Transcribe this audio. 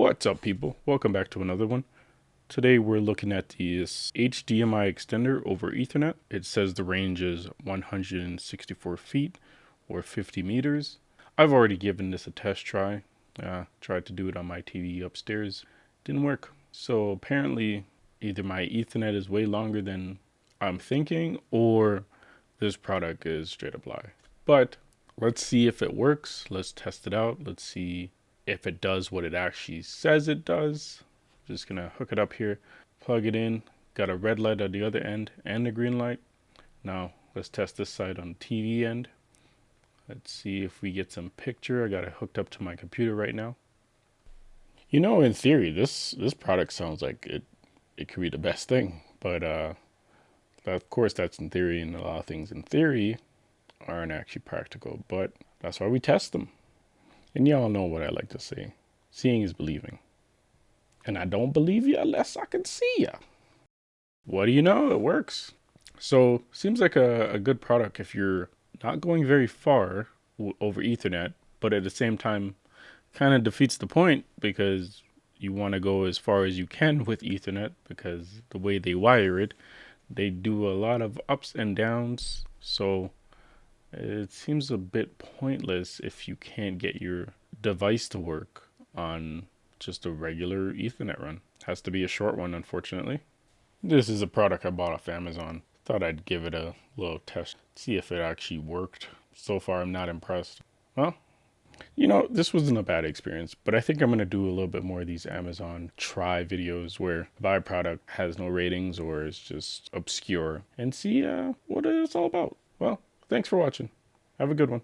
What's up, people? Welcome back to another one. Today we're looking at this HDMI extender over Ethernet. It says the range is 164 feet or 50 meters. I've already given this a test try. Tried to do it on my TV upstairs. Didn't work. So apparently either my Ethernet is way longer than I'm thinking, or this product is straight up lie. But let's see if it works. Let's test it out. Let's see if it does what it actually says it does. Just gonna hook it up here, plug it in. Got a red light at the other end and a green light. Now let's test this side on the TV end. Let's see if we get some picture. I got it hooked up to my computer right now. You know, in theory, this product sounds like it could be the best thing, but of course that's in theory, and a lot of things in theory aren't actually practical. But that's why we test them. And y'all know what I like to say. Seeing is believing. And I don't believe you unless I can see ya. What do you know? It works. So, seems like a good product if you're not going very far over Ethernet, but at the same time kind of defeats the point because you want to go as far as you can with Ethernet, because the way they wire it, they do a lot of ups and downs. So it seems a bit pointless if you can't get your device to work on just a regular Ethernet run. Has to be a short one, unfortunately. This is a product I bought off Amazon. Thought I'd give it a little test, see if it actually worked. So far, I'm not impressed. Well, you know, this wasn't a bad experience, but I think I'm going to do a little bit more of these Amazon try videos where the byproduct has no ratings or is just obscure, and see what it's all about. Well, thanks for watching. Have a good one.